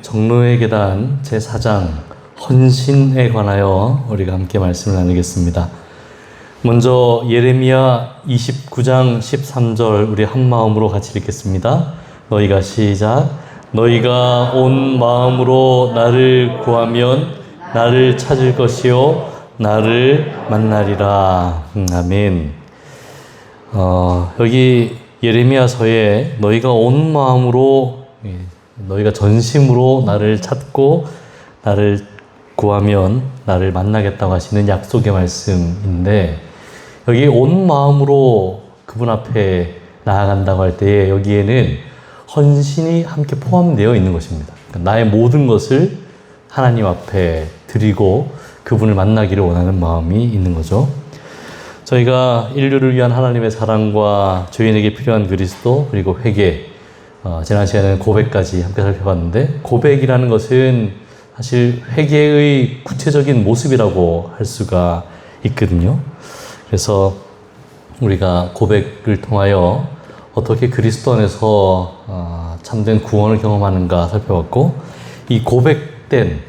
정로의 계단 제4장 헌신에 관하여 우리가 함께 말씀을 나누겠습니다. 먼저 예레미야 29장 13절 우리 한 마음으로 같이 읽겠습니다. 너희가 시작. 너희가 온 마음으로 나를 구하면 나를 찾을 것이요 나를 만나리라. 아멘. 여기 예레미야서에 너희가 온 마음으로 너희가 전심으로 나를 찾고 나를 구하면 나를 만나겠다고 하시는 약속의 말씀인데, 여기 온 마음으로 그분 앞에 나아간다고 할 때에 여기에는 헌신이 함께 포함되어 있는 것입니다. 그러니까 나의 모든 것을 하나님 앞에 드리고 그분을 만나기를 원하는 마음이 있는 거죠. 저희가 인류를 위한 하나님의 사랑과 죄인에게 필요한 그리스도, 그리고 회개, 지난 시간에는 고백까지 함께 살펴봤는데, 고백이라는 것은 사실 회개의 구체적인 모습이라고 할 수가 있거든요. 그래서 우리가 고백을 통하여 어떻게 그리스도 안에서 참된 구원을 경험하는가 살펴봤고, 이 고백된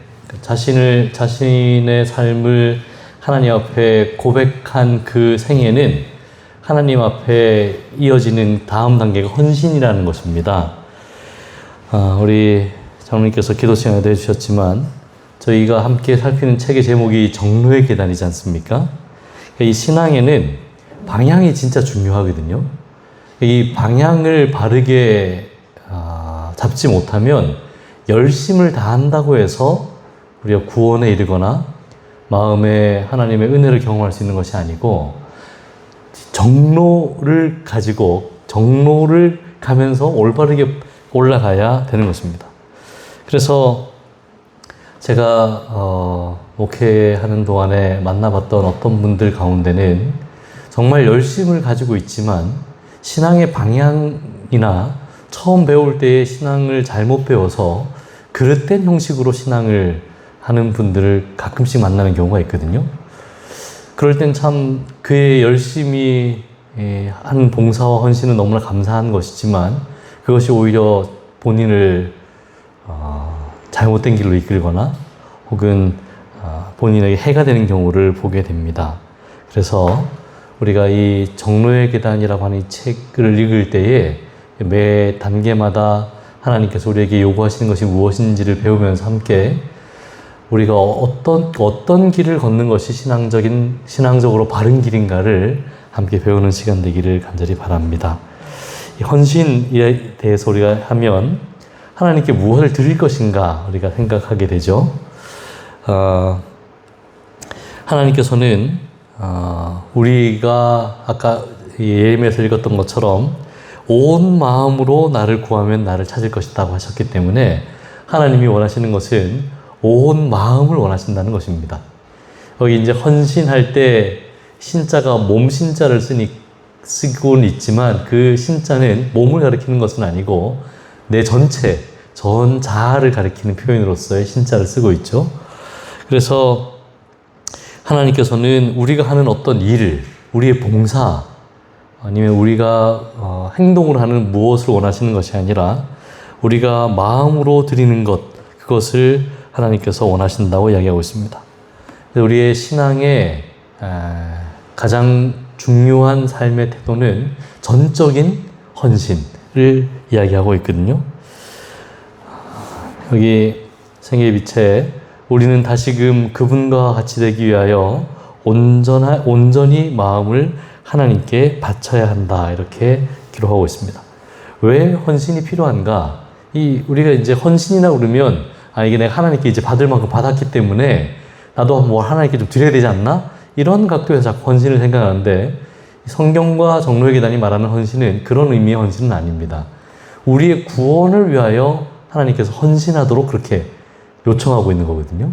자신의 삶을 하나님 앞에 고백한 그 생애는 하나님 앞에 이어지는 다음 단계가 헌신이라는 것입니다. 우리 장로님께서 기도 시간에도 해주셨지만 저희가 함께 살피는 책의 제목이 정로의 계단이지 않습니까? 이 신앙에는 방향이 진짜 중요하거든요. 이 방향을 바르게 잡지 못하면 열심을 다한다고 해서 우리가 구원에 이르거나 마음에 하나님의 은혜를 경험할 수 있는 것이 아니고, 정로를 가지고 정로를 가면서 올바르게 올라가야 되는 것입니다. 그래서 제가 목회하는 동안에 만나봤던 어떤 분들 가운데는 정말 열심을 가지고 있지만 신앙의 방향이나 처음 배울 때의 신앙을 잘못 배워서 그릇된 형식으로 신앙을 하는 분들을 가끔씩 만나는 경우가 있거든요. 그럴 땐 참 그의 열심히 한 봉사와 헌신은 너무나 감사한 것이지만 그것이 오히려 본인을 잘못된 길로 이끌거나 혹은 본인에게 해가 되는 경우를 보게 됩니다. 그래서 우리가 이 정로의 계단이라고 하는 이 책을 읽을 때에 매 단계마다 하나님께서 우리에게 요구하시는 것이 무엇인지를 배우면서 함께 우리가 어떤 길을 걷는 것이 신앙적으로 바른 길인가를 함께 배우는 시간 되기를 간절히 바랍니다. 이 헌신에 대해서 우리가 하면 하나님께 무엇을 드릴 것인가 우리가 생각하게 되죠. 하나님께서는 우리가 아까 예레미야에서 읽었던 것처럼 온 마음으로 나를 구하면 나를 찾을 것이라고 하셨기 때문에 하나님이 원하시는 것은 온 마음을 원하신다는 것입니다. 여기 이제 헌신할 때 신자가 몸 신자를 쓰고는 있지만 그 신자는 몸을 가리키는 것은 아니고 내 전체, 전 자아를 가리키는 표현으로서의 신자를 쓰고 있죠. 그래서 하나님께서는 우리가 하는 어떤 일을, 우리의 봉사, 아니면 우리가 행동을 하는 무엇을 원하시는 것이 아니라 우리가 마음으로 드리는 것, 그것을 하나님께서 원하신다고 이야기하고 있습니다. 우리의 신앙의 가장 중요한 삶의 태도는 전적인 헌신을 이야기하고 있거든요. 여기 생애의 빛에 우리는 다시금 그분과 같이 되기 위하여 온전히 마음을 하나님께 바쳐야 한다, 이렇게 기록하고 있습니다. 왜 헌신이 필요한가? 우리가 이제 헌신이나 그러면 이게 내가 하나님께 이제 받을 만큼 받았기 때문에 나도 뭐 하나님께 좀 드려야 되지 않나? 이런 각도에서 자꾸 헌신을 생각하는데, 성경과 정로의 계단이 말하는 헌신은 그런 의미의 헌신은 아닙니다. 우리의 구원을 위하여 하나님께서 헌신하도록 그렇게 요청하고 있는 거거든요.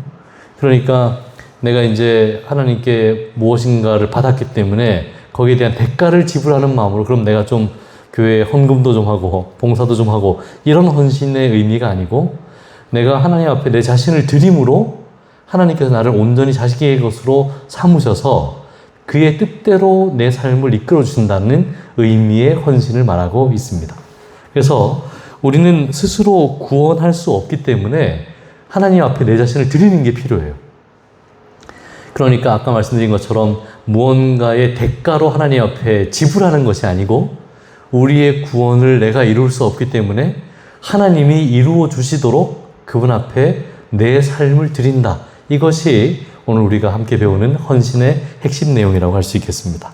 그러니까 내가 이제 하나님께 무엇인가를 받았기 때문에 거기에 대한 대가를 지불하는 마음으로, 그럼 내가 좀 교회에 헌금도 좀 하고 봉사도 좀 하고, 이런 헌신의 의미가 아니고, 내가 하나님 앞에 내 자신을 드림으로 하나님께서 나를 온전히 자식의 것으로 삼으셔서 그의 뜻대로 내 삶을 이끌어 주신다는 의미의 헌신을 말하고 있습니다. 그래서 우리는 스스로 구원할 수 없기 때문에 하나님 앞에 내 자신을 드리는 게 필요해요. 그러니까 아까 말씀드린 것처럼 무언가의 대가로 하나님 앞에 지불하는 것이 아니고 우리의 구원을 내가 이룰 수 없기 때문에 하나님이 이루어 주시도록 그분 앞에 내 삶을 드린다. 이것이 오늘 우리가 함께 배우는 헌신의 핵심 내용이라고 할 수 있겠습니다.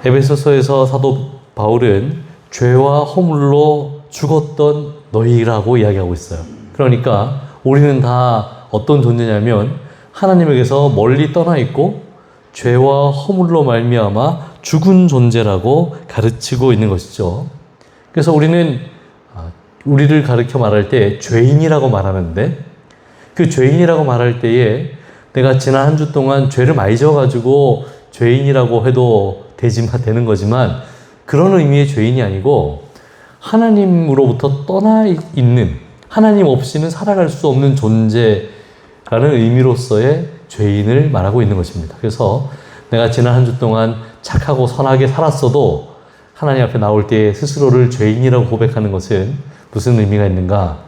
에베소서에서 사도 바울은 죄와 허물로 죽었던 너희라고 이야기하고 있어요. 그러니까 우리는 다 어떤 존재냐면 하나님에게서 멀리 떠나 있고 죄와 허물로 말미암아 죽은 존재라고 가르치고 있는 것이죠. 그래서 우리는 우리를 가르쳐 말할 때 죄인이라고 말하는데 그 죄인이라고 말할 때에 내가 지난 한 주 동안 죄를 많이 지어가지고 죄인이라고 해도 되는 거지만 그런 의미의 죄인이 아니고 하나님으로부터 떠나 있는, 하나님 없이는 살아갈 수 없는 존재라는 의미로서의 죄인을 말하고 있는 것입니다. 그래서 내가 지난 한 주 동안 착하고 선하게 살았어도 하나님 앞에 나올 때 스스로를 죄인이라고 고백하는 것은 무슨 의미가 있는가?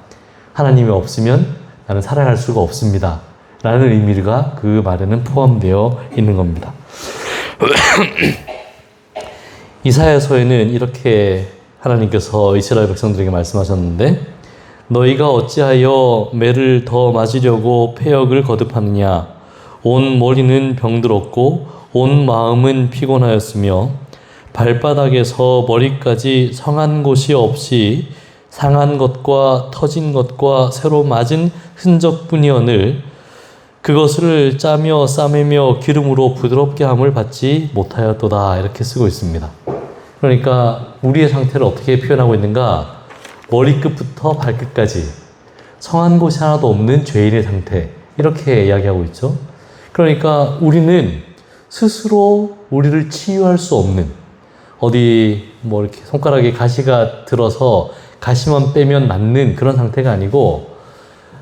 하나님이 없으면 나는 살아갈 수가 없습니다. 라는 의미가 그 말에는 포함되어 있는 겁니다. 이사야서에는 이렇게 하나님께서 이스라엘 백성들에게 말씀하셨는데 너희가 어찌하여 매를 더 맞으려고 패역을 거듭하느냐 온 머리는 병들었고 온 마음은 피곤하였으며 발바닥에서 머리까지 성한 곳이 없이 상한 것과 터진 것과 새로 맞은 흔적뿐이오늘 그것을 짜며 싸매며 기름으로 부드럽게 함을 받지 못하였도다. 이렇게 쓰고 있습니다. 그러니까 우리의 상태를 어떻게 표현하고 있는가? 머리끝부터 발끝까지 성한 곳이 하나도 없는 죄인의 상태, 이렇게 이야기하고 있죠. 그러니까 우리는 스스로 우리를 치유할 수 없는, 어디 이렇게 손가락에 가시가 들어서 가시만 빼면 낫는 그런 상태가 아니고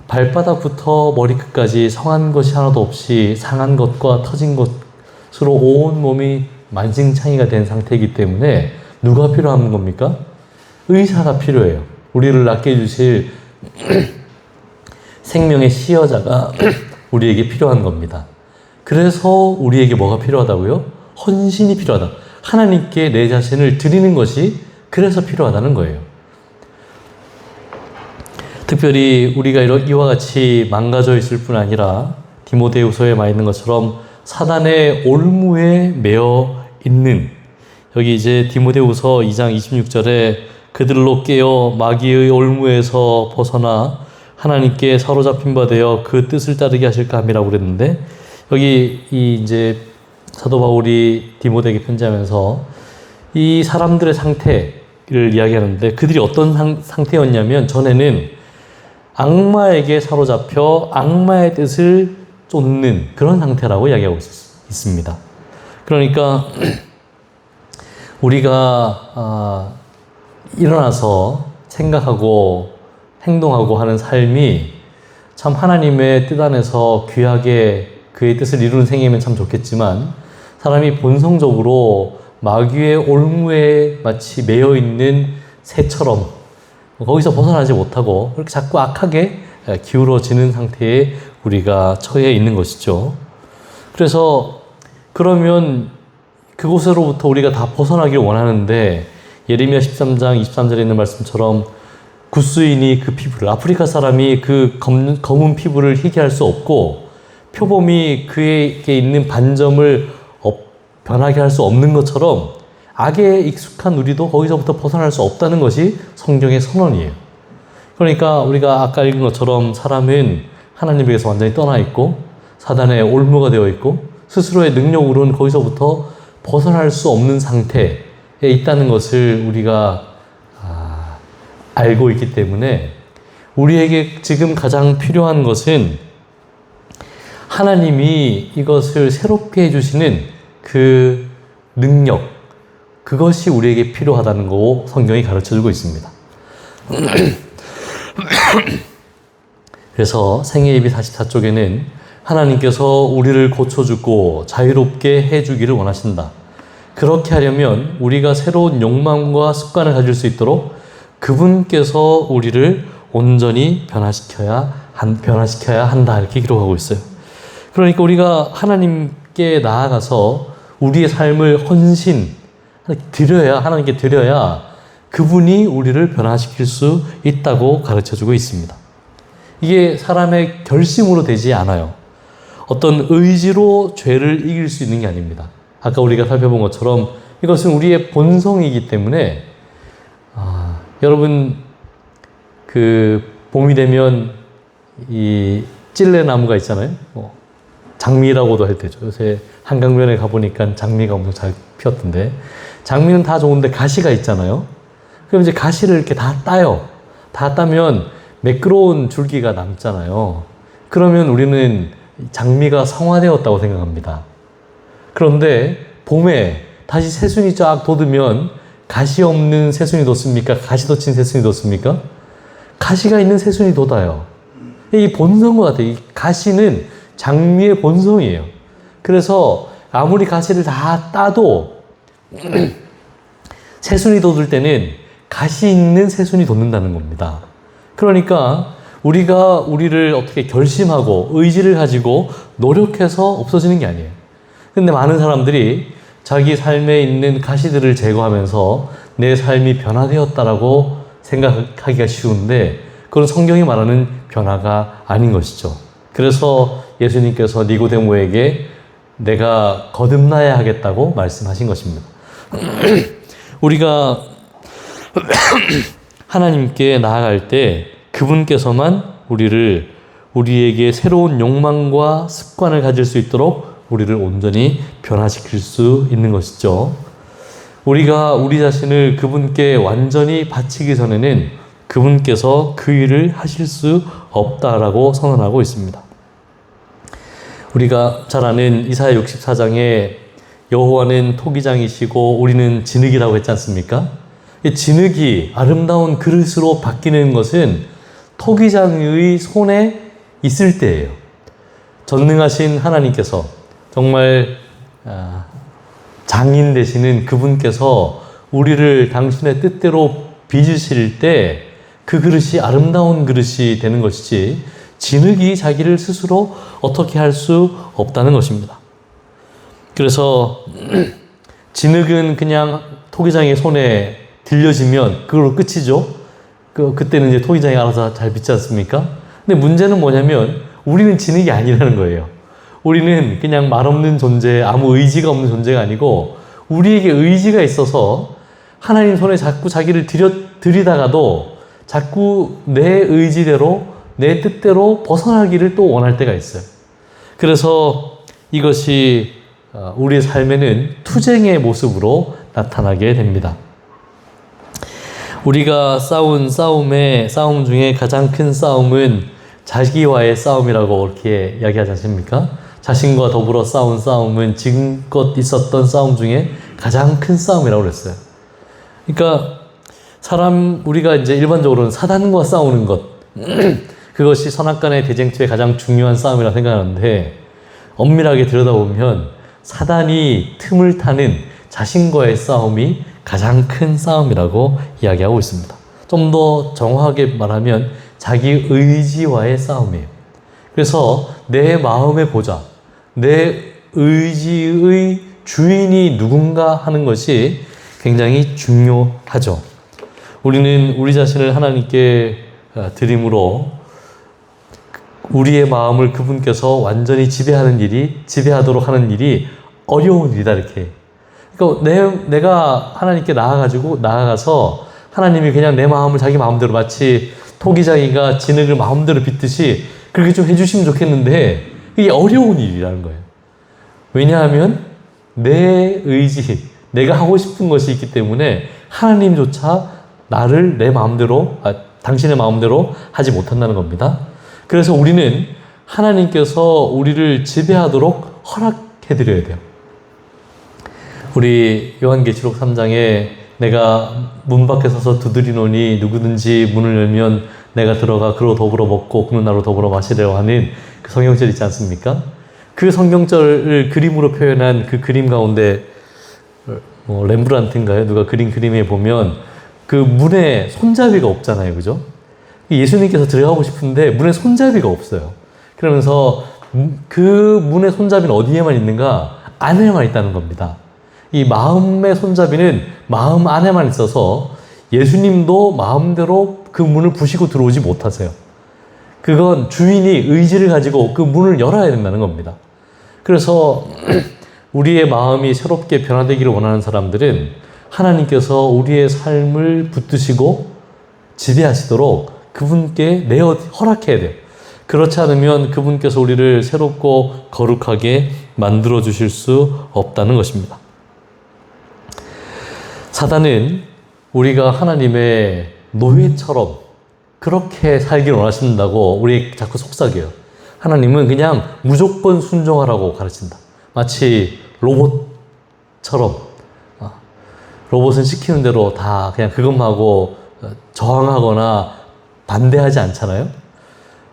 발바닥부터 머리끝까지 성한 것이 하나도 없이 상한 것과 터진 것으로 온 몸이 만신창이가 된 상태이기 때문에 누가 필요한 겁니까? 의사가 필요해요. 우리를 낫게 해주실 생명의 시여자가 우리에게 필요한 겁니다. 그래서 우리에게 뭐가 필요하다고요? 헌신이 필요하다. 하나님께 내 자신을 드리는 것이 그래서 필요하다는 거예요. 특별히 우리가 이와 같이 망가져 있을 뿐 아니라 디모데후서에 말 있는 것처럼 사단의 올무에 매여 있는, 여기 이제 디모데후서 2장 26절에 그들로 깨어 마귀의 올무에서 벗어나 하나님께 사로잡힌 바 되어 그 뜻을 따르게 하실까 함이라고 그랬는데, 여기 이제 사도 바울이 디모데에게 편지하면서 이 사람들의 상태를 이야기하는데 그들이 어떤 상태였냐면 전에는 악마에게 사로잡혀 악마의 뜻을 쫓는 그런 상태라고 이야기하고 있습니다. 그러니까 우리가 일어나서 생각하고 행동하고 하는 삶이 참 하나님의 뜻 안에서 귀하게 그의 뜻을 이루는 생이면 참 좋겠지만 사람이 본성적으로 마귀의 올무에 마치 매여 있는 새처럼 거기서 벗어나지 못하고 그렇게 자꾸 악하게 기울어지는 상태에 우리가 처해 있는 것이죠. 그래서 그러면 그곳으로부터 우리가 다 벗어나길 원하는데 예레미야 13장 23절에 있는 말씀처럼 구스인이 그 피부를, 아프리카 사람이 그 검은 피부를 희게 할 수 없고 표범이 그에게 있는 반점을 변하게 할 수 없는 것처럼 악에 익숙한 우리도 거기서부터 벗어날 수 없다는 것이 성경의 선언이에요. 그러니까 우리가 아까 읽은 것처럼 사람은 하나님에게서 완전히 떠나 있고 사단의 올무가 되어 있고 스스로의 능력으로는 거기서부터 벗어날 수 없는 상태에 있다는 것을 우리가 알고 있기 때문에 우리에게 지금 가장 필요한 것은 하나님이 이것을 새롭게 해주시는 그 능력, 그것이 우리에게 필요하다는 거 성경이 가르쳐주고 있습니다. 그래서 생애예비 44쪽에는 하나님께서 우리를 고쳐주고 자유롭게 해주기를 원하신다. 그렇게 하려면 우리가 새로운 욕망과 습관을 가질 수 있도록 그분께서 우리를 온전히 변화시켜야 한다 이렇게 기록하고 있어요. 그러니까 우리가 하나님께 나아가서 우리의 삶을 하나님께 드려야 그분이 우리를 변화시킬 수 있다고 가르쳐주고 있습니다. 이게 사람의 결심으로 되지 않아요. 어떤 의지로 죄를 이길 수 있는 게 아닙니다. 아까 우리가 살펴본 것처럼 이것은 우리의 본성이기 때문에 여러분 봄이 되면 이 찔레나무가 있잖아요. 장미라고도 해도 되죠. 요새 한강변에 가보니까 장미가 엄청 잘 피었던데, 장미는 다 좋은데 가시가 있잖아요. 그럼 이제 가시를 이렇게 다 따요. 다 따면 매끄러운 줄기가 남잖아요. 그러면 우리는 장미가 성화되었다고 생각합니다. 그런데 봄에 다시 새순이 쫙 돋으면 가시 없는 새순이 돋습니까? 가시 돋친 새순이 돋습니까? 가시가 있는 새순이 돋아요. 이 본성과 같아요. 이 가시는 장미의 본성이에요. 그래서 아무리 가시를 다 따도 새순이 돋을 때는 가시 있는 새순이 돋는다는 겁니다. 그러니까 우리가 우리를 어떻게 결심하고 의지를 가지고 노력해서 없어지는 게 아니에요. 근데 많은 사람들이 자기 삶에 있는 가시들을 제거하면서 내 삶이 변화되었다라고 생각하기가 쉬운데, 그건 성경이 말하는 변화가 아닌 것이죠. 그래서 예수님께서 니고데모에게 내가 거듭나야 하겠다고 말씀하신 것입니다. 우리가 하나님께 나아갈 때 그분께서만 우리에게 새로운 욕망과 습관을 가질 수 있도록 우리를 온전히 변화시킬 수 있는 것이죠. 우리가 우리 자신을 그분께 완전히 바치기 전에는 그분께서 그 일을 하실 수 없다라고 선언하고 있습니다. 우리가 잘 아는 이사야 64장에 여호와는 토기장이시고 우리는 진흙이라고 했지 않습니까? 이 진흙이 아름다운 그릇으로 바뀌는 것은 토기장의 손에 있을 때예요. 전능하신 하나님께서 정말 장인 되시는 그분께서 우리를 당신의 뜻대로 빚으실 때 그 그릇이 아름다운 그릇이 되는 것이지, 진흙이 자기를 스스로 어떻게 할 수 없다는 것입니다. 그래서 진흙은 그냥 토기장의 손에 들려지면 그걸로 끝이죠. 그때는 이제 토기장이 알아서 잘 빚지 않습니까? 근데 문제는 뭐냐면 우리는 진흙이 아니라는 거예요. 우리는 그냥 말없는 존재, 아무 의지가 없는 존재가 아니고, 우리에게 의지가 있어서 하나님 손에 자꾸 자기를 들이다가도 자꾸 내 의지대로, 내 뜻대로 벗어나기를 또 원할 때가 있어요. 그래서 이것이 우리의 삶에는 투쟁의 모습으로 나타나게 됩니다. 우리가 싸움 중에 가장 큰 싸움은 자기와의 싸움이라고 그렇게 이야기하지 않습니까? 자신과 더불어 싸운 싸움은 지금껏 있었던 싸움 중에 가장 큰 싸움이라고 그랬어요. 그러니까 우리가 이제 일반적으로는 사단과 싸우는 것, 그것이 선악간의 대쟁투의 가장 중요한 싸움이라고 생각하는데, 엄밀하게 들여다보면 사단이 틈을 타는 자신과의 싸움이 가장 큰 싸움이라고 이야기하고 있습니다. 좀 더 정확하게 말하면 자기 의지와의 싸움이에요. 그래서 내 마음의 보좌, 내 의지의 주인이 누군가 하는 것이 굉장히 중요하죠. 우리는 우리 자신을 하나님께 드림으로 우리의 마음을 그분께서 완전히 지배하도록 하는 일이 어려운 일이다, 이렇게. 그러니까 내가 하나님께 나아가서 하나님이 그냥 내 마음을 자기 마음대로, 마치 토기장이가 진흙을 마음대로 빚듯이 그렇게 좀 해주시면 좋겠는데, 이게 어려운 일이라는 거예요. 왜냐하면 내 의지, 내가 하고 싶은 것이 있기 때문에 하나님조차 나를 당신의 마음대로 하지 못한다는 겁니다. 그래서 우리는 하나님께서 우리를 지배하도록 허락해드려야 돼요. 우리 요한계시록 3장에 내가 문 밖에 서서 두드리노니 누구든지 문을 열면 내가 들어가 그로 더불어 먹고 그는 나로 더불어 마시려고 하는 그 성경절 있지 않습니까? 그 성경절을 그림으로 표현한 그 그림 가운데 렘브란트인가요? 누가 그린 그림에 보면 그 문에 손잡이가 없잖아요. 그죠? 예수님께서 들어가고 싶은데 문에 손잡이가 없어요. 그러면서 그 문의 손잡이는 어디에만 있는가? 안에만 있다는 겁니다. 이 마음의 손잡이는 마음 안에만 있어서 예수님도 마음대로 그 문을 부시고 들어오지 못하세요. 그건 주인이 의지를 가지고 그 문을 열어야 된다는 겁니다. 그래서 우리의 마음이 새롭게 변화되기를 원하는 사람들은 하나님께서 우리의 삶을 붙드시고 지배하시도록 그분께 허락해야 돼요. 그렇지 않으면 그분께서 우리를 새롭고 거룩하게 만들어 주실 수 없다는 것입니다. 사단은 우리가 하나님의 노예처럼 그렇게 살기를 원하신다고 우리 자꾸 속삭여요. 하나님은 그냥 무조건 순종하라고 가르친다. 마치 로봇처럼 로봇은 시키는 대로 다 그냥 그것만 하고 저항하거나 반대하지 않잖아요.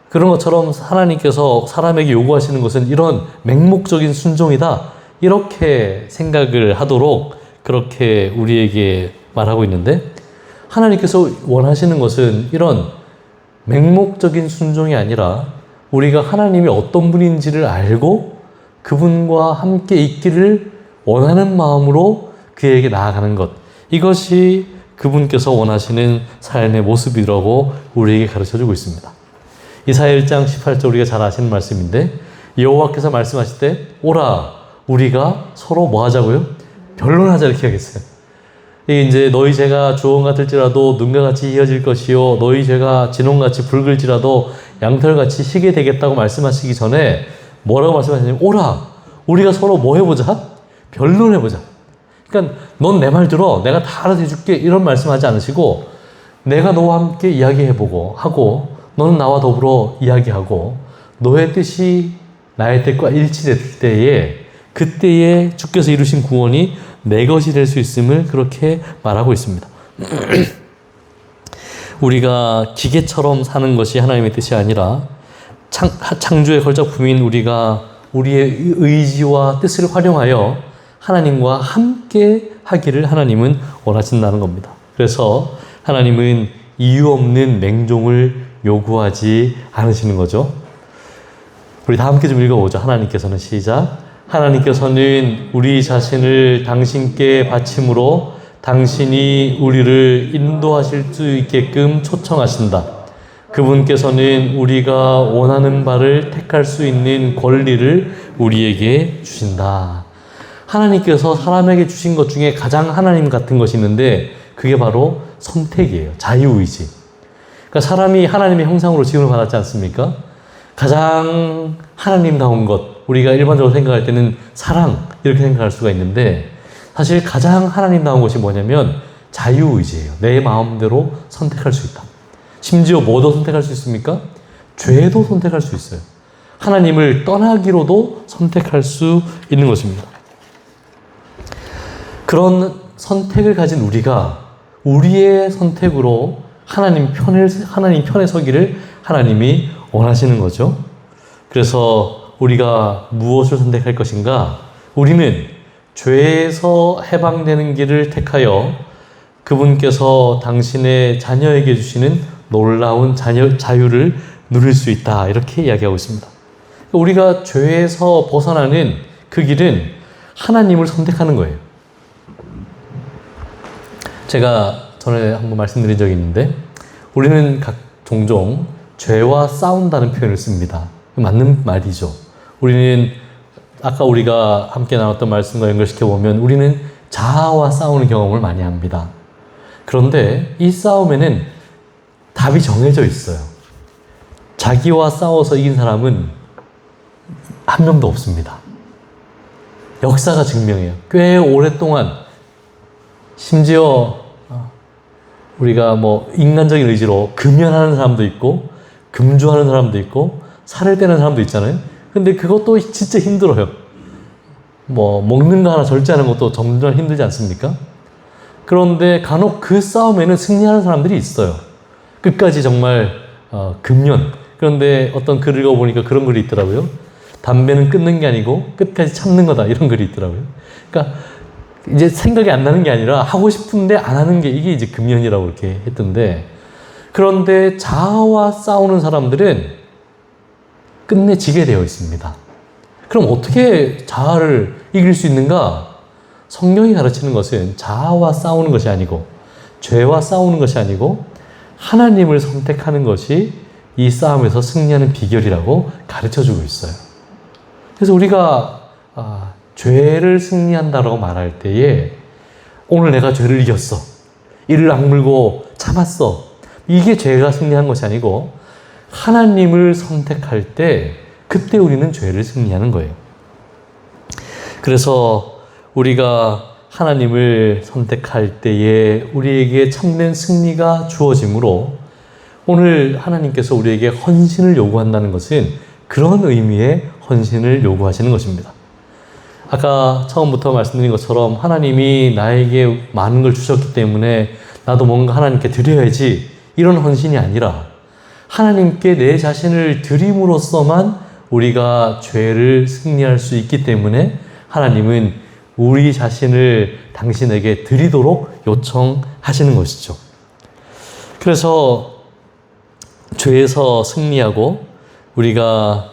그런 것처럼 하나님께서 사람에게 요구하시는 것은 이런 맹목적인 순종이다. 이렇게 생각을 하도록 그렇게 우리에게 말하고 있는데 하나님께서 원하시는 것은 이런 맹목적인 순종이 아니라 우리가 하나님이 어떤 분인지를 알고 그분과 함께 있기를 원하는 마음으로 그에게 나아가는 것. 이것이 그분께서 원하시는 삶의 모습이라고 우리에게 가르쳐주고 있습니다. 이사야 1장 18절 우리가 잘 아시는 말씀인데 여호와께서 말씀하실 때 오라 우리가 서로 뭐 하자고요? 변론하자 이렇게 하겠어요. 이게 이제 너희 죄가 주홍 같을지라도 눈과 같이 이어질 것이요 너희 죄가 진홍같이 붉을지라도 양털같이 희게 되겠다고 말씀하시기 전에 뭐라고 말씀하시냐면 오라 우리가 서로 뭐 해보자? 변론해보자. 그러니까 넌 내 말 들어 내가 다 알아서 해줄게 이런 말씀하지 않으시고 내가 너와 함께 이야기해보고 하고 너는 나와 더불어 이야기하고 너의 뜻이 나의 뜻과 일치될 때에 그때에 주께서 이루신 구원이 내 것이 될 수 있음을 그렇게 말하고 있습니다. 우리가 기계처럼 사는 것이 하나님의 뜻이 아니라 창조의 걸작품인 우리가 우리의 의지와 뜻을 활용하여 하나님과 함께 하기를 하나님은 원하신다는 겁니다. 그래서 하나님은 이유 없는 맹종을 요구하지 않으시는 거죠. 우리 다 함께 좀 읽어보죠. 하나님께서는 시작. 하나님께서는 우리 자신을 당신께 바침으로 당신이 우리를 인도하실 수 있게끔 초청하신다. 그분께서는 우리가 원하는 바를 택할 수 있는 권리를 우리에게 주신다. 하나님께서 사람에게 주신 것 중에 가장 하나님 같은 것이 있는데 그게 바로 선택이에요. 자유의지. 그러니까 사람이 하나님의 형상으로 지음을 받았지 않습니까? 가장 하나님다운 것, 우리가 일반적으로 생각할 때는 사랑 이렇게 생각할 수가 있는데 사실 가장 하나님다운 것이 뭐냐면 자유의지예요. 내 마음대로 선택할 수 있다. 심지어 뭐도 선택할 수 있습니까? 죄도 선택할 수 있어요. 하나님을 떠나기로도 선택할 수 있는 것입니다. 그런 선택을 가진 우리가 우리의 선택으로 하나님 편에 서기를 하나님이 원하시는 거죠. 그래서 우리가 무엇을 선택할 것인가? 우리는 죄에서 해방되는 길을 택하여 그분께서 당신의 자녀에게 주시는 놀라운 자유를 누릴 수 있다. 이렇게 이야기하고 있습니다. 우리가 죄에서 벗어나는 그 길은 하나님을 선택하는 거예요. 제가 전에 한번 말씀드린 적이 있는데 우리는 종종 죄와 싸운다는 표현을 씁니다. 맞는 말이죠. 우리는 아까 우리가 함께 나눴던 말씀과 연결시켜보면 우리는 자아와 싸우는 경험을 많이 합니다. 그런데 이 싸움에는 답이 정해져 있어요. 자기와 싸워서 이긴 사람은 한 명도 없습니다. 역사가 증명해요. 꽤 오랫동안 심지어 우리가 뭐 인간적인 의지로 금연하는 사람도 있고 금주하는 사람도 있고 살을 떼는 사람도 있잖아요. 근데 그것도 진짜 힘들어요. 뭐 먹는 거 하나 절제하는 것도 점점 힘들지 않습니까? 그런데 간혹 그 싸움에는 승리하는 사람들이 있어요. 끝까지 정말 금연. 그런데 어떤 글을 읽어보니까 그런 글이 있더라고요. 담배는 끊는 게 아니고 끝까지 참는 거다. 이런 글이 있더라고요. 그러니까 이제 생각이 안 나는 게 아니라 하고 싶은데 안 하는 게 이게 이제 금연이라고 이렇게 했던데, 그런데 자아와 싸우는 사람들은 끝내 지게 되어 있습니다. 그럼 어떻게 자아를 이길 수 있는가? 성경이 가르치는 것은 자아와 싸우는 것이 아니고, 죄와 싸우는 것이 아니고, 하나님을 선택하는 것이 이 싸움에서 승리하는 비결이라고 가르쳐 주고 있어요. 그래서 우리가 죄를 승리한다라고 말할 때에, 오늘 내가 죄를 이겼어, 이를 악물고 참았어, 이게 죄가 승리한 것이 아니고, 하나님을 선택할 때 그때 우리는 죄를 승리하는 거예요. 그래서 우리가 하나님을 선택할 때에 우리에게 참된 승리가 주어지므로, 오늘 하나님께서 우리에게 헌신을 요구한다는 것은 그런 의미의 헌신을 요구하시는 것입니다. 아까 처음부터 말씀드린 것처럼 하나님이 나에게 많은 걸 주셨기 때문에 나도 뭔가 하나님께 드려야지, 이런 헌신이 아니라 하나님께 내 자신을 드림으로써만 우리가 죄를 승리할 수 있기 때문에 하나님은 우리 자신을 당신에게 드리도록 요청하시는 것이죠. 그래서 죄에서 승리하고 우리가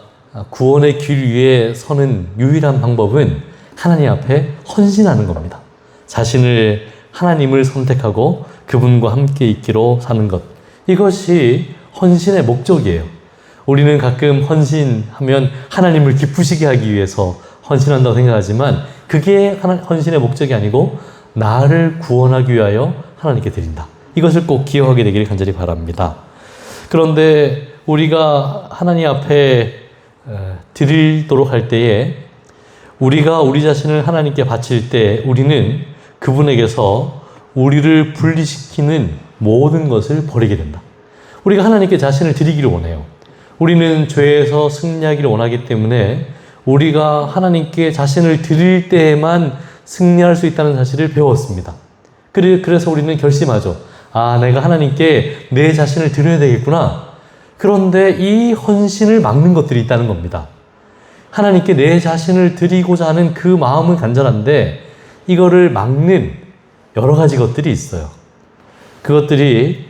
구원의 길 위에 서는 유일한 방법은 하나님 앞에 헌신하는 겁니다. 자신을, 하나님을 선택하고 그분과 함께 있기로 사는 것. 이것이 헌신의 목적이에요. 우리는 가끔 헌신하면 하나님을 기쁘시게 하기 위해서 헌신한다고 생각하지만, 그게 헌신의 목적이 아니고 나를 구원하기 위하여 하나님께 드린다. 이것을 꼭 기억하게 되기를 간절히 바랍니다. 그런데 우리가 하나님 앞에 드리도록 할 때에, 우리가 우리 자신을 하나님께 바칠 때 우리는 그분에게서 우리를 분리시키는 모든 것을 버리게 된다. 우리가 하나님께 자신을 드리기를 원해요. 우리는 죄에서 승리하기를 원하기 때문에 우리가 하나님께 자신을 드릴 때에만 승리할 수 있다는 사실을 배웠습니다. 그래서 우리는 결심하죠. 내가 하나님께 내 자신을 드려야 되겠구나. 그런데 이 헌신을 막는 것들이 있다는 겁니다. 하나님께 내 자신을 드리고자 하는 그 마음은 간절한데 이거를 막는 여러 가지 것들이 있어요. 그것들이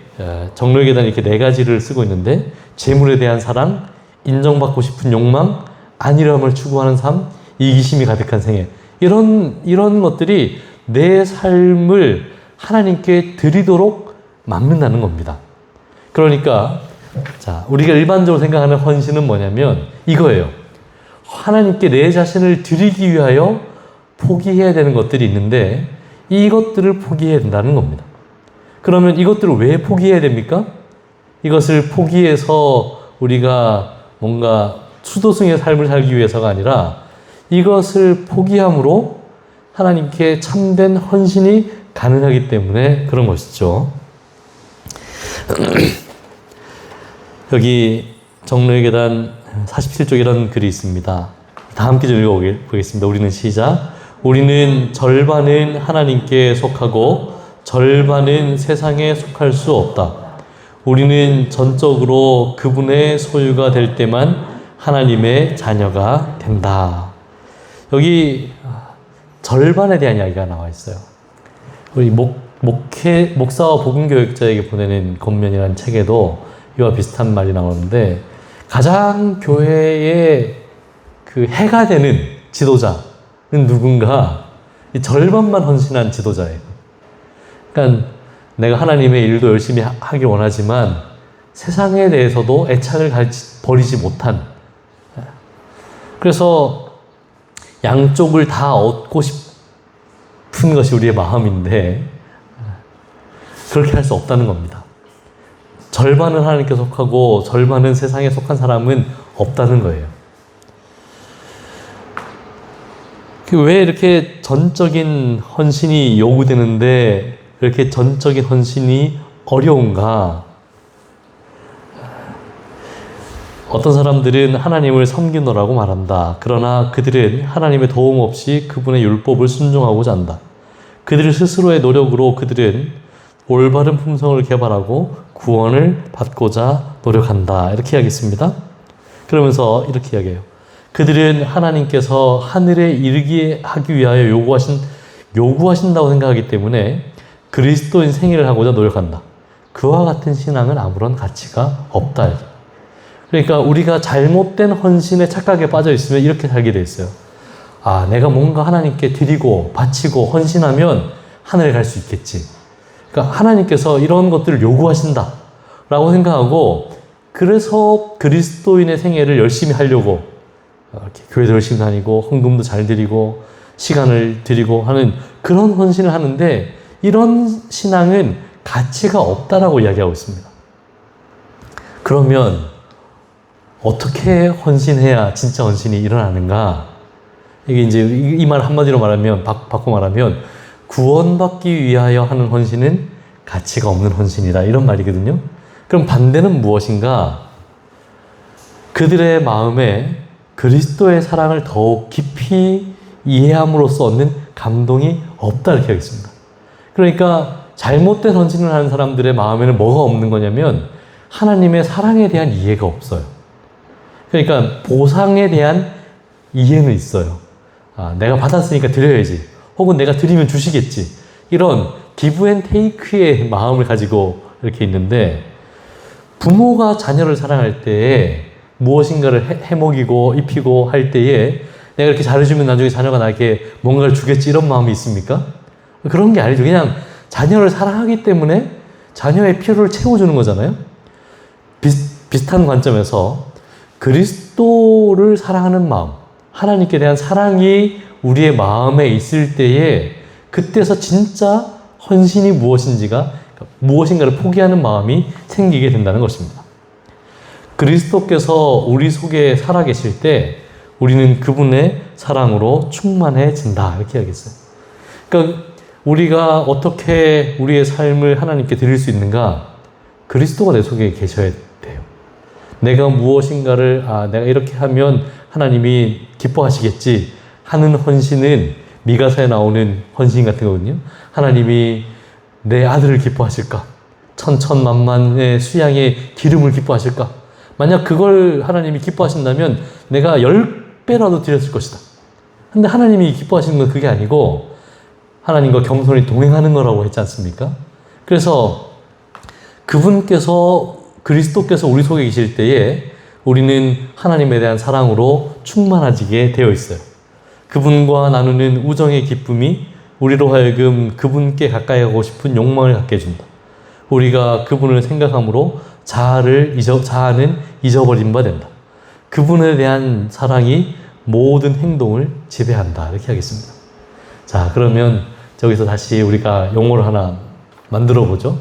정로의 계단 이렇게 4가지를 쓰고 있는데, 재물에 대한 사랑, 인정받고 싶은 욕망, 안일함을 추구하는 삶, 이기심이 가득한 생애. 이런 것들이 내 삶을 하나님께 드리도록 막는다는 겁니다. 그러니까 우리가 일반적으로 생각하는 헌신은 뭐냐면 이거예요. 하나님께 내 자신을 드리기 위하여 포기해야 되는 것들이 있는데, 이것들을 포기해야 된다는 겁니다. 그러면 이것들을 왜 포기해야 됩니까? 이것을 포기해서 우리가 뭔가 수도승의 삶을 살기 위해서가 아니라, 이것을 포기함으로 하나님께 참된 헌신이 가능하기 때문에 그런 것이죠. 여기 정로의 계단 47쪽 이런 글이 있습니다. 다 함께 좀 읽어보겠습니다. 우리는 시작. 우리는 절반은 하나님께 속하고 절반은 세상에 속할 수 없다. 우리는 전적으로 그분의 소유가 될 때만 하나님의 자녀가 된다. 여기 절반에 대한 이야기가 나와 있어요. 우리 목사와 복음교육자에게 보내는 권면이라는 책에도 이와 비슷한 말이 나오는데, 가장 교회의 그 해가 되는 지도자는 누군가, 이 절반만 헌신한 지도자예요. 그러니까 내가 하나님의 일도 열심히 하길 원하지만 세상에 대해서도 애착을 버리지 못한, 그래서 양쪽을 다 얻고 싶은 것이 우리의 마음인데 그렇게 할 수 없다는 겁니다. 절반은 하나님께 속하고 절반은 세상에 속한 사람은 없다는 거예요. 왜 이렇게 전적인 헌신이 요구되는데 이렇게 전적인 헌신이 어려운가? 어떤 사람들은 하나님을 섬기노라고 말한다. 그러나 그들은 하나님의 도움 없이 그분의 율법을 순종하고자 한다. 그들 스스로의 노력으로 그들은 올바른 품성을 개발하고 구원을 받고자 노력한다. 이렇게 이야기했습니다. 그러면서 이렇게 이야기해요. 그들은 하나님께서 하늘에 이르게 하기 위하여 요구하신 요구하신다고 생각하기 때문에 그리스도인 생애를 하고자 노력한다. 그와 같은 신앙은 아무런 가치가 없다. 그러니까 우리가 잘못된 헌신의 착각에 빠져 있으면 이렇게 살게 돼 있어요. 아, 내가 뭔가 하나님께 드리고 바치고 헌신하면 하늘에 갈 수 있겠지. 그러니까 하나님께서 이런 것들을 요구하신다 라고 생각하고, 그래서 그리스도인의 생애를 열심히 하려고 이렇게 교회도 열심히 다니고 헌금도 잘 드리고 시간을 드리고 하는 그런 헌신을 하는데, 이런 신앙은 가치가 없다라고 이야기하고 있습니다. 그러면 어떻게 헌신해야 진짜 헌신이 일어나는가? 이게 이제 이 말 한마디로 말하면, 바꿔 말하면, 구원받기 위하여 하는 헌신은 가치가 없는 헌신이다, 이런 말이거든요. 그럼 반대는 무엇인가? 그들의 마음에 그리스도의 사랑을 더욱 깊이 이해함으로써 얻는 감동이 없다, 이렇게 하겠습니다. 그러니까 잘못된 헌신을 하는 사람들의 마음에는 뭐가 없는 거냐면 하나님의 사랑에 대한 이해가 없어요. 그러니까 보상에 대한 이해는 있어요. 아, 내가 받았으니까 드려야지. 혹은 내가 드리면 주시겠지. 이런 기브 앤 테이크의 마음을 가지고 이렇게 있는데, 부모가 자녀를 사랑할 때에 무엇인가를 해먹이고 입히고 할 때에 내가 이렇게 잘해주면 나중에 자녀가 나에게 뭔가를 주겠지, 이런 마음이 있습니까? 그런 게 아니죠. 그냥 자녀를 사랑하기 때문에 자녀의 필요를 채워주는 거잖아요. 비슷한 관점에서 그리스도를 사랑하는 마음, 하나님께 대한 사랑이 우리의 마음에 있을 때에, 그때서 진짜 헌신이 무엇인가를 포기하는 마음이 생기게 된다는 것입니다. 그리스도께서 우리 속에 살아계실 때 우리는 그분의 사랑으로 충만해진다, 이렇게 하겠어요. 그러니까 우리가 어떻게 우리의 삶을 하나님께 드릴 수 있는가? 그리스도가 내 속에 계셔야 돼요. 내가 무엇인가를 내가 이렇게 하면 하나님이 기뻐하시겠지 하는 헌신은 미가서에 나오는 헌신 같은 거거든요. 하나님이 내 아들을 기뻐하실까? 천천만만의 수양의 기름을 기뻐하실까? 만약 그걸 하나님이 기뻐하신다면 내가 10배라도 드렸을 것이다. 근데 하나님이 기뻐하시는 건 그게 아니고 하나님과 겸손히 동행하는 거라고 했지 않습니까? 그래서 그리스도께서 우리 속에 계실 때에 우리는 하나님에 대한 사랑으로 충만해지게 되어 있어요. 그분과 나누는 우정의 기쁨이 우리로 하여금 그분께 가까이 가고 싶은 욕망을 갖게 해준다. 우리가 그분을 생각함으로 자아는 잊어버린 바 된다. 그분에 대한 사랑이 모든 행동을 지배한다, 이렇게 하겠습니다. 자, 그러면 저기서 다시 우리가 용어를 하나 만들어 보죠.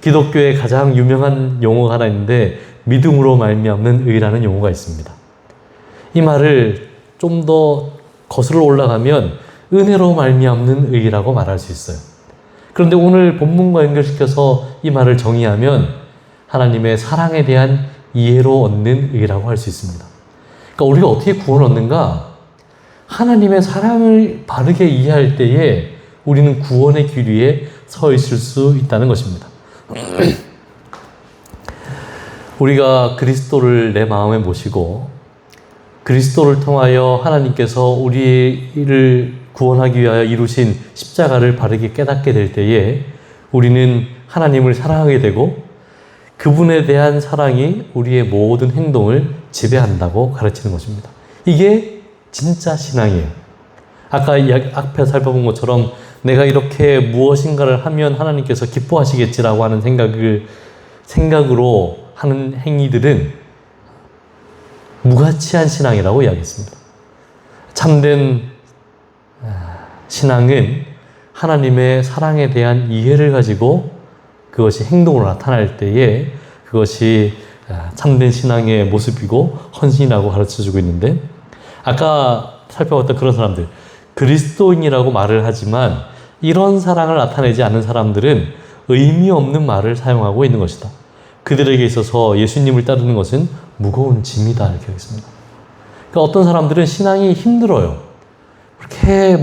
기독교의 가장 유명한 용어가 하나 있는데, 믿음으로 말미암는 의라는 용어가 있습니다. 이 말을 좀 더 거슬러 올라가면 은혜로 말미암는 의라고 말할 수 있어요. 그런데 오늘 본문과 연결시켜서 이 말을 정의하면 하나님의 사랑에 대한 이해로 얻는 의라고 할 수 있습니다. 그러니까 우리가 어떻게 구원을 얻는가? 하나님의 사랑을 바르게 이해할 때에 우리는 구원의 길 위에 서 있을 수 있다는 것입니다. 우리가 그리스도를 내 마음에 모시고 그리스도를 통하여 하나님께서 우리를 구원하기 위하여 이루신 십자가를 바르게 깨닫게 될 때에 우리는 하나님을 사랑하게 되고 그분에 대한 사랑이 우리의 모든 행동을 지배한다고 가르치는 것입니다. 이게 진짜 신앙이에요. 아까 앞에 살펴본 것처럼 내가 이렇게 무엇인가를 하면 하나님께서 기뻐하시겠지라고 하는 생각으로 하는 행위들은 무가치한 신앙이라고 이야기했습니다. 참된 신앙은 하나님의 사랑에 대한 이해를 가지고 그것이 행동으로 나타날 때에 그것이 참된 신앙의 모습이고 헌신이라고 가르쳐주고 있는데, 아까 살펴봤던 그런 사람들, 그리스도인이라고 말을 하지만 이런 사랑을 나타내지 않는 사람들은 의미 없는 말을 사용하고 있는 것이다. 그들에게 있어서 예수님을 따르는 것은 무거운 짐이다, 이렇게 하겠습니다. 그러니까 어떤 사람들은 신앙이 힘들어요. 그렇게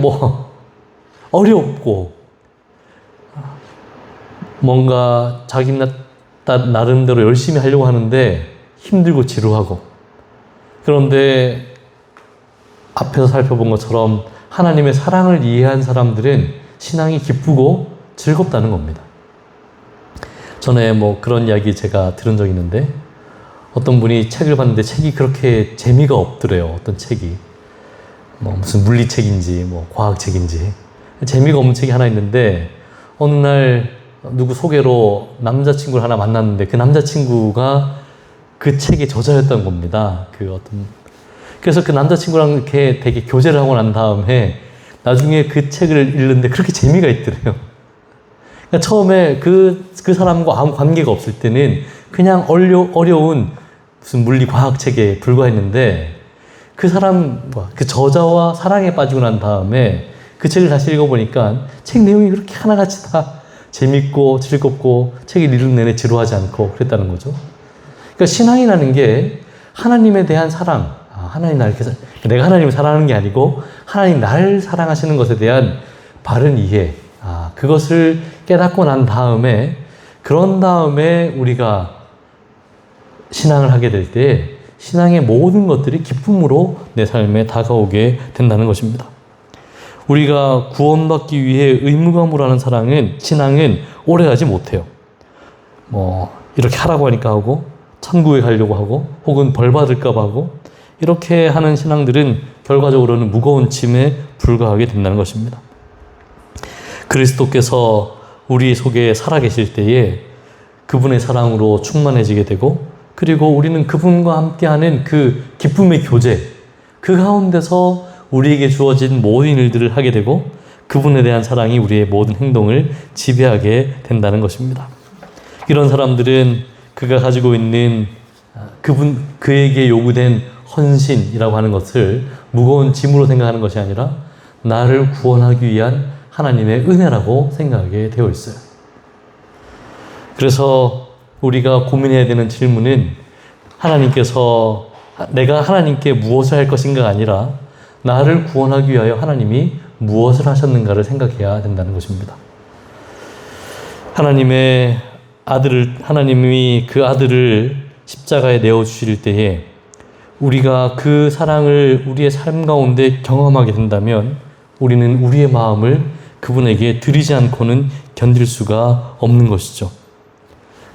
어렵고 뭔가 자기 나름대로 열심히 하려고 하는데 힘들고 지루하고, 그런데 앞에서 살펴본 것처럼 하나님의 사랑을 이해한 사람들은 신앙이 기쁘고 즐겁다는 겁니다. 전에 그런 이야기 제가 들은 적이 있는데, 어떤 분이 책을 봤는데 책이 그렇게 재미가 없더래요. 어떤 책이. 무슨 물리책인지, 과학책인지. 재미가 없는 책이 하나 있는데, 어느 날 누구 소개로 남자친구를 하나 만났는데, 그 남자친구가 그 책의 저자였던 겁니다. 그래서 그 남자친구랑 이렇게 되게 교제를 하고 난 다음에, 나중에 그 책을 읽는데 그렇게 재미가 있더래요. 그러니까 처음에 그 사람과 아무 관계가 없을 때는 그냥 어려운 무슨 물리 과학 책에 불과했는데, 그 저자와 사랑에 빠지고 난 다음에 그 책을 다시 읽어보니까 책 내용이 그렇게 하나같이 다 재밌고 즐겁고 책을 읽는 내내 지루하지 않고 그랬다는 거죠. 그러니까 신앙이라는 게 하나님에 대한 사랑, 내가 하나님을 사랑하는 게 아니고 하나님 나를 사랑하시는 것에 대한 바른 이해, 그것을 깨닫고 난 다음에, 그런 다음에 우리가 신앙을 하게 될 때 신앙의 모든 것들이 기쁨으로 내 삶에 다가오게 된다는 것입니다. 우리가 구원받기 위해 의무감으로 하는 신앙은 오래가지 못해요. 이렇게 하라고 하니까 하고, 천국에 가려고 하고, 혹은 벌 받을까 봐 하고, 이렇게 하는 신앙들은 결과적으로는 무거운 짐에 불과하게 된다는 것입니다. 그리스도께서 우리 속에 살아계실 때에 그분의 사랑으로 충만해지게 되고, 그리고 우리는 그분과 함께하는 그 기쁨의 교제, 그 가운데서 우리에게 주어진 모든 일들을 하게 되고, 그분에 대한 사랑이 우리의 모든 행동을 지배하게 된다는 것입니다. 이런 사람들은 그가 가지고 있는 그에게 요구된 헌신이라고 하는 것을 무거운 짐으로 생각하는 것이 아니라 나를 구원하기 위한 하나님의 은혜라고 생각하게 되어 있어요. 그래서 우리가 고민해야 되는 질문은, 내가 하나님께 무엇을 할 것인가가 아니라 나를 구원하기 위하여 하나님이 무엇을 하셨는가를 생각해야 된다는 것입니다. 하나님이 그 아들을 십자가에 내어주실 때에 우리가 그 사랑을 우리의 삶 가운데 경험하게 된다면, 우리는 우리의 마음을 그분에게 드리지 않고는 견딜 수가 없는 것이죠.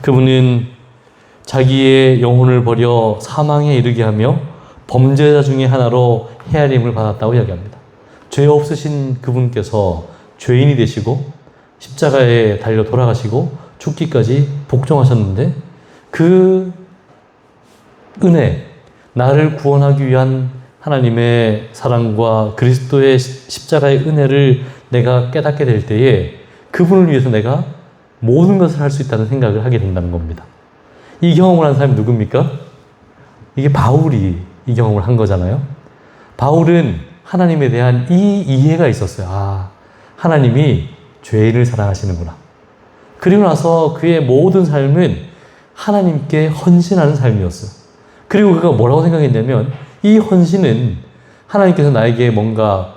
그분은 자기의 영혼을 버려 사망에 이르게 하며 범죄자 중에 하나로 헤아림을 받았다고 이야기합니다. 죄 없으신 그분께서 죄인이 되시고 십자가에 달려 돌아가시고 죽기까지 복종하셨는데, 그 은혜, 나를 구원하기 위한 하나님의 사랑과 그리스도의 십자가의 은혜를 내가 깨닫게 될 때에 그분을 위해서 내가 모든 것을 할 수 있다는 생각을 하게 된다는 겁니다. 이 경험을 한 사람이 누굽니까? 이게 바울이 이 경험을 한 거잖아요. 바울은 하나님에 대한 이 이해가 있었어요. 하나님이 죄인을 사랑하시는구나. 그리고 나서 그의 모든 삶은 하나님께 헌신하는 삶이었어요. 그리고 그가 뭐라고 생각했냐면, 이 헌신은 하나님께서 나에게 뭔가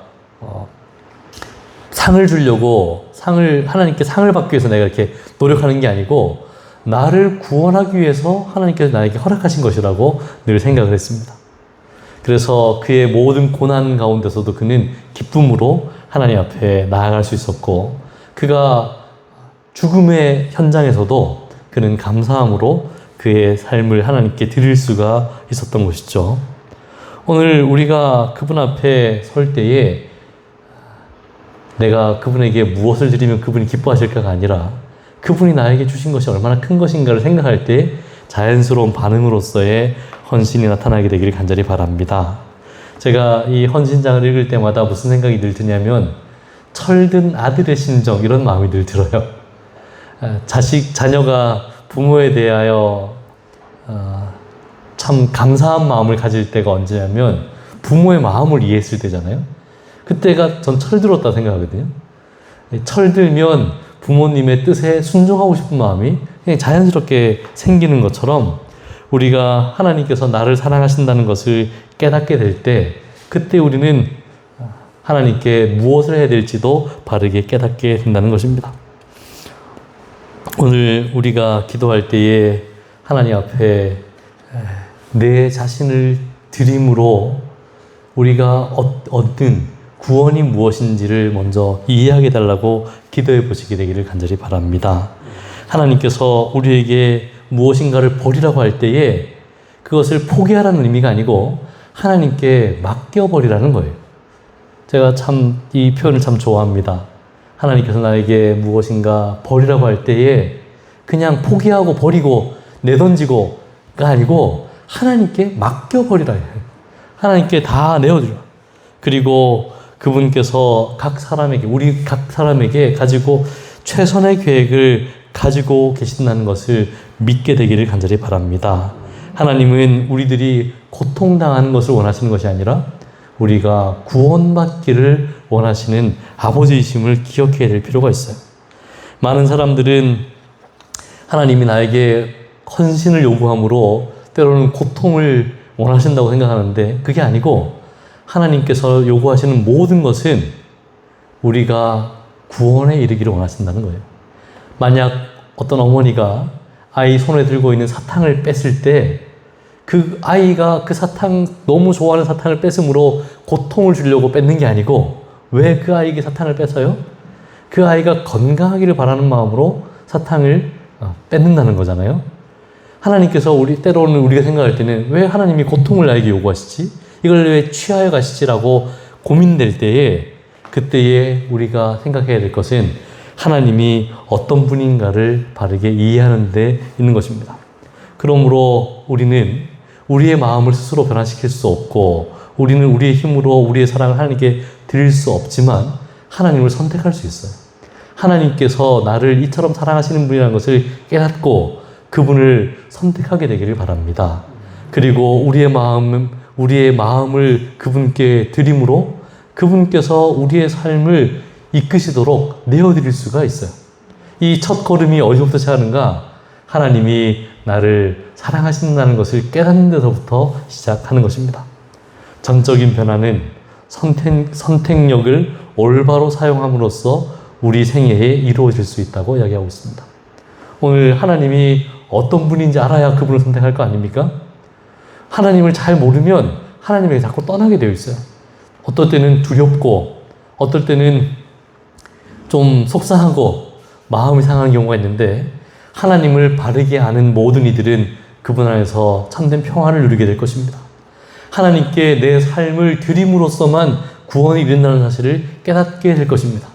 상을 주려고 하나님께 상을 받기 위해서 내가 이렇게 노력하는 게 아니고, 나를 구원하기 위해서 하나님께서 나에게 허락하신 것이라고 늘 생각을 했습니다. 그래서 그의 모든 고난 가운데서도 그는 기쁨으로 하나님 앞에 나아갈 수 있었고, 그가 죽음의 현장에서도 그는 감사함으로 그의 삶을 하나님께 드릴 수가 있었던 것이죠. 오늘 우리가 그분 앞에 설 때에 내가 그분에게 무엇을 드리면 그분이 기뻐하실까가 아니라, 그분이 나에게 주신 것이 얼마나 큰 것인가를 생각할 때 자연스러운 반응으로서의 헌신이 나타나게 되기를 간절히 바랍니다. 제가 이 헌신장을 읽을 때마다 무슨 생각이 늘 드냐면, 철든 아들의 심정, 이런 마음이 늘 들어요. 자녀가 부모에 대하여 참 감사한 마음을 가질 때가 언제냐면 부모의 마음을 이해했을 때잖아요. 그때가 전 철들었다 생각하거든요. 철들면 부모님의 뜻에 순종하고 싶은 마음이 그냥 자연스럽게 생기는 것처럼, 우리가 하나님께서 나를 사랑하신다는 것을 깨닫게 될 때, 그때 우리는 하나님께 무엇을 해야 될지도 바르게 깨닫게 된다는 것입니다. 오늘 우리가 기도할 때에 하나님 앞에 내 자신을 드림으로 우리가 얻는 구원이 무엇인지를 먼저 이해하게 달라고 기도해 보시게 되기를 간절히 바랍니다. 하나님께서 우리에게 무엇인가를 버리라고 할 때에 그것을 포기하라는 의미가 아니고 하나님께 맡겨버리라는 거예요. 제가 참 이 표현을 참 좋아합니다. 하나님께서 나에게 무엇인가 버리라고 할 때에 그냥 포기하고 버리고 내던지고가 아니고 하나님께 맡겨버리라 해요. 하나님께 다 내어주라. 그리고 그분께서 우리 각 사람에게 가지고 최선의 계획을 가지고 계신다는 것을 믿게 되기를 간절히 바랍니다. 하나님은 우리들이 고통당하는 것을 원하시는 것이 아니라 우리가 구원받기를 원하시는 아버지이심을 기억해야 될 필요가 있어요. 많은 사람들은 하나님이 나에게 헌신을 요구함으로 때로는 고통을 원하신다고 생각하는데 그게 아니고 하나님께서 요구하시는 모든 것은 우리가 구원에 이르기를 원하신다는 거예요. 만약 어떤 어머니가 아이 손에 들고 있는 사탕을 뺐을 때 그 아이가 그 너무 좋아하는 사탕을 뺏음으로 고통을 주려고 뺏는 게 아니고 왜 그 아이에게 사탕을 뺏어요? 그 아이가 건강하기를 바라는 마음으로 사탕을 뺏는다는 거잖아요. 하나님께서 때로는 우리가 생각할 때는 왜 하나님이 고통을 나에게 요구하시지? 이걸 왜 취하여 가시지라고 고민될 때에 그때에 우리가 생각해야 될 것은 하나님이 어떤 분인가를 바르게 이해하는 데 있는 것입니다. 그러므로 우리는 우리의 마음을 스스로 변화시킬 수 없고 우리는 우리의 힘으로 우리의 사랑을 하나님께 드릴 수 없지만 하나님을 선택할 수 있어요. 하나님께서 나를 이처럼 사랑하시는 분이라는 것을 깨닫고 그분을 선택하게 되기를 바랍니다. 그리고 우리의 마음을 그분께 드림으로 그분께서 우리의 삶을 이끄시도록 내어드릴 수가 있어요. 이 첫 걸음이 어디서부터 시작하는가? 하나님이 나를 사랑하신다는 것을 깨닫는 데서부터 시작하는 것입니다. 전적인 변화는 선택력을 올바로 사용함으로써 우리 생애에 이루어질 수 있다고 이야기하고 있습니다. 오늘 하나님이 어떤 분인지 알아야 그분을 선택할 거 아닙니까? 하나님을 잘 모르면 하나님에게 자꾸 떠나게 되어 있어요. 어떨 때는 두렵고 어떨 때는 좀 속상하고 마음이 상하는 경우가 있는데 하나님을 바르게 아는 모든 이들은 그분 안에서 참된 평화를 누리게 될 것입니다. 하나님께 내 삶을 드림으로써만 구원이 이른다는 사실을 깨닫게 될 것입니다.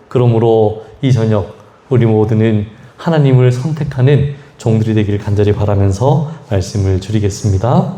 그러므로 이 저녁 우리 모두는 하나님을 선택하는 종들이 되기를 간절히 바라면서 말씀을 줄이겠습니다.